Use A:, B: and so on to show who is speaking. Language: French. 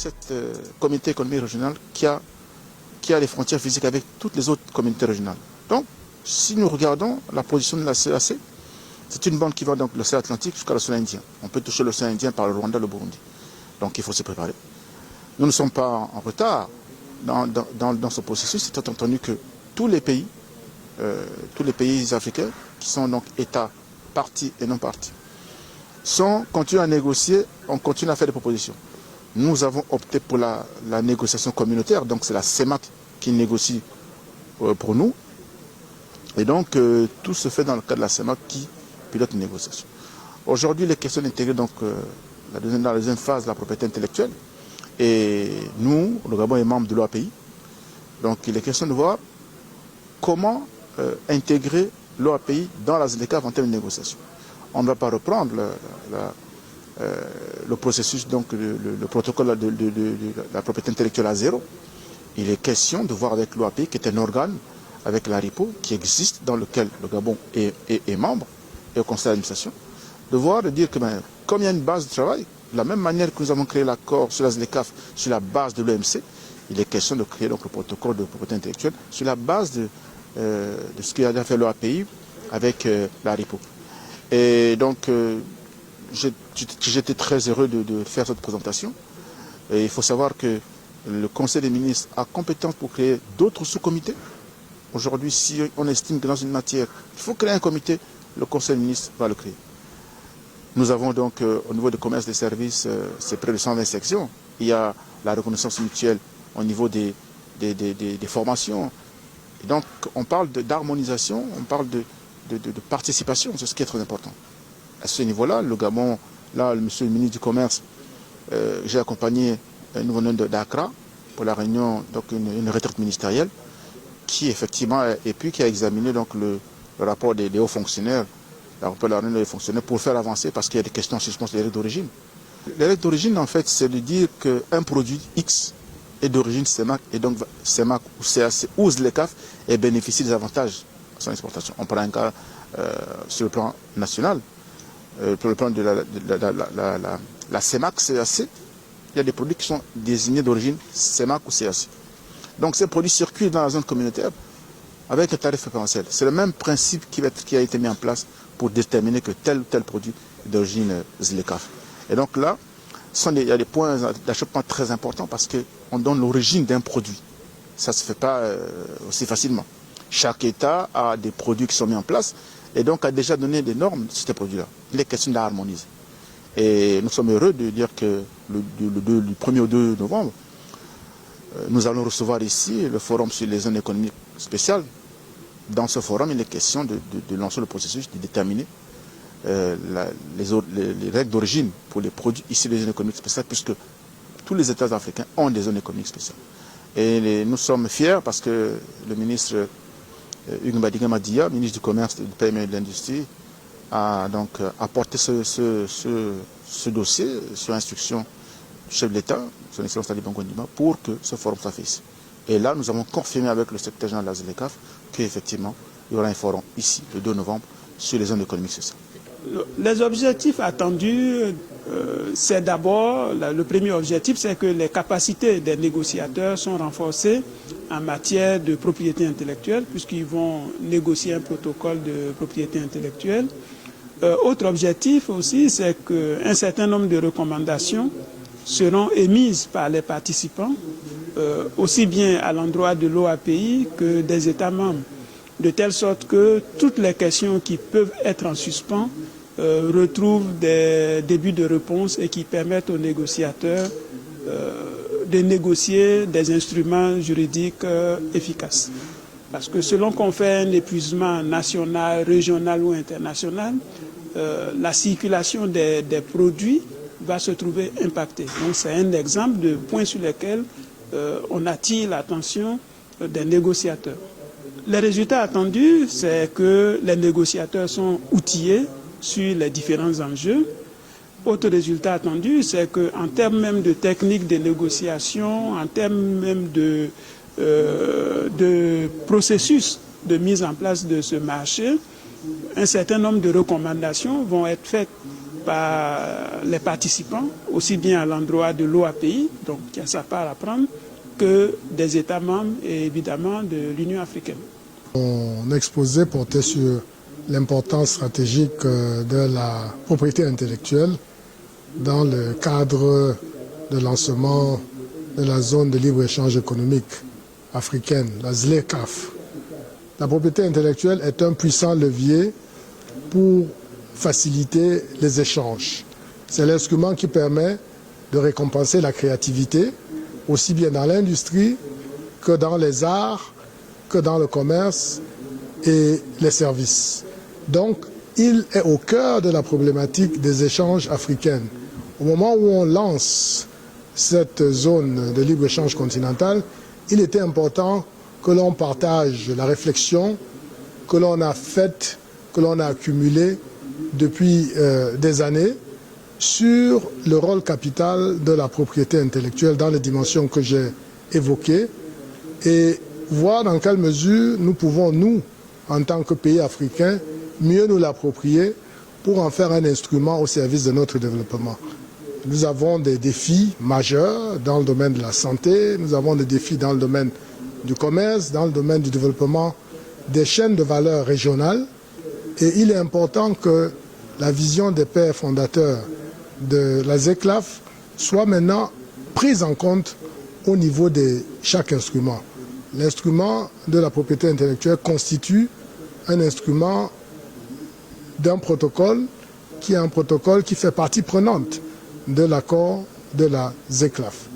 A: cette communauté économique régionale qui a les frontières physiques avec toutes les autres communautés régionales. Donc, si nous regardons la position de la CEAC, c'est une bande qui va donc de l'océan Atlantique jusqu'à l'océan Indien. On peut toucher l'océan Indien par le Rwanda, le Burundi. Donc il faut se préparer. Nous ne sommes pas en retard dans ce processus, étant entendu que tous les pays africains, qui sont donc États, partis et non partis, continuent à négocier, on continue à faire des propositions. Nous avons opté pour la négociation communautaire, donc c'est la CEMAC qui négocie pour nous. Et donc tout se fait dans le cadre de la CEMAC qui pilote une négociation. Aujourd'hui, les questions d'intégrer donc dans la deuxième phase de la propriété intellectuelle. Et nous, le Gabon est membre de l'OAPI. Donc il est question de voir comment intégrer l'OAPI dans la ZLECAf en termes de négociation. On ne va pas reprendre le processus, donc le protocole de la propriété intellectuelle à zéro. Il est question de voir avec l'OAPI, qui est un organe, avec la RIPO, qui existe, dans lequel le Gabon est membre, et au conseil d'administration, de voir, de dire que comme il y a une base de travail, de la même manière que nous avons créé l'accord sur la ZLECAf, sur la base de l'OMC, il est question de créer donc le protocole de propriété intellectuelle sur la base de ce qu'a déjà fait l'OAPI avec la RIPO. Et donc, j'étais très heureux de faire cette présentation. Et il faut savoir que le Conseil des ministres a compétence pour créer d'autres sous-comités. Aujourd'hui, si on estime que dans une matière, il faut créer un comité, le Conseil des ministres va le créer. Nous avons donc, au niveau du commerce des services, c'est près de 120 sections. Il y a la reconnaissance mutuelle au niveau des formations. Et donc, on parle d'harmonisation, on parle de participation, c'est ce qui est très important. À ce niveau-là, le Gabon, là, monsieur le ministre du Commerce, j'ai accompagné nous venons d'Accra pour la réunion, donc une retraite ministérielle, qui effectivement, et puis qui a examiné donc le rapport des hauts fonctionnaires, la réunion des fonctionnaires pour faire avancer, parce qu'il y a des questions en suspens des règles d'origine. Les règles d'origine, en fait, c'est de dire qu'un produit X est d'origine CEMAC, et donc CEMAC ou CAC ou ZLECAf et bénéficie des avantages à son exportation. On prend un cas sur le plan national, pour le plan de la CEMAC, CAC, il y a des produits qui sont désignés d'origine CEMAC ou CAC. Donc ces produits circulent dans la zone communautaire avec un tarif préférentiel. C'est le même principe qui a été mis en place pour déterminer que tel ou tel produit est d'origine ZLECAf. Et donc là, il y a des points d'achoppement très importants parce qu'on donne l'origine d'un produit. Ça ne se fait pas aussi facilement. Chaque État a des produits qui sont mis en place et donc a déjà donné des normes sur ces produits-là. Il est question d'harmoniser. Et nous sommes heureux de dire que du 1er au 2 novembre, nous allons recevoir ici le forum sur les zones économiques spéciales. Dans ce forum, il est question de lancer le processus, de déterminer les règles d'origine pour les produits issus des zones économiques spéciales, puisque tous les États africains ont des zones économiques spéciales. Et nous sommes fiers parce que le ministre Hugues Mbadiga-Madia, ministre du Commerce, du PME et de l'Industrie, a donc apporté ce dossier sur instruction du chef de l'État, son Excellence Ali Bongo Ondimba, pour que ce forum soit fait ici. Et là, nous avons confirmé avec le secrétaire général de la ZLECAf qu'effectivement, il y aura un forum ici, le 2 novembre, sur les zones économiques spéciales.
B: Les objectifs attendus, c'est d'abord, le premier objectif, c'est que les capacités des négociateurs sont renforcées en matière de propriété intellectuelle, puisqu'ils vont négocier un protocole de propriété intellectuelle. Autre objectif aussi, c'est qu'un certain nombre de recommandations seront émises par les participants, aussi bien à l'endroit de l'OAPI que des États membres, de telle sorte que toutes les questions qui peuvent être en suspens retrouvent des débuts de réponse et qui permettent aux négociateurs de négocier des instruments juridiques efficaces. Parce que selon qu'on fait un épuisement national, régional ou international, la circulation des produits va se trouver impactée. Donc c'est un exemple de points sur lesquels on attire l'attention des négociateurs. Les résultats attendus, c'est que les négociateurs sont outillés sur les différents enjeux. Autre résultat attendu, c'est qu'en termes même de techniques de négociation, en termes même de processus de mise en place de ce marché, un certain nombre de recommandations vont être faites par les participants, aussi bien à l'endroit de l'OAPI, donc qui a sa part à prendre, que des États membres et évidemment de l'Union africaine.
C: Mon exposé portait sur l'importance stratégique de la propriété intellectuelle dans le cadre de lancement de la zone de libre-échange économique africaine, la ZLECAf. La propriété intellectuelle est un puissant levier pour faciliter les échanges. C'est l'instrument qui permet de récompenser la créativité, aussi bien dans l'industrie que dans les arts, que dans le commerce et les services. Donc, il est au cœur de la problématique des échanges africaines. Au moment où on lance cette zone de libre-échange continentale, il était important que l'on partage la réflexion que l'on a faite, que l'on a accumulée depuis des années sur le rôle capital de la propriété intellectuelle dans les dimensions que j'ai évoquées et voir dans quelle mesure nous pouvons, nous, en tant que pays africains, mieux nous l'approprier pour en faire un instrument au service de notre développement. Nous avons des défis majeurs dans le domaine de la santé, nous avons des défis dans le domaine du commerce, dans le domaine du développement des chaînes de valeur régionales. Et il est important que la vision des pères fondateurs de la ZLECAf soit maintenant prise en compte au niveau de chaque instrument. L'instrument de la propriété intellectuelle constitue un instrument d'un protocole qui est un protocole qui fait partie prenante de l'accord de la ZLECAf.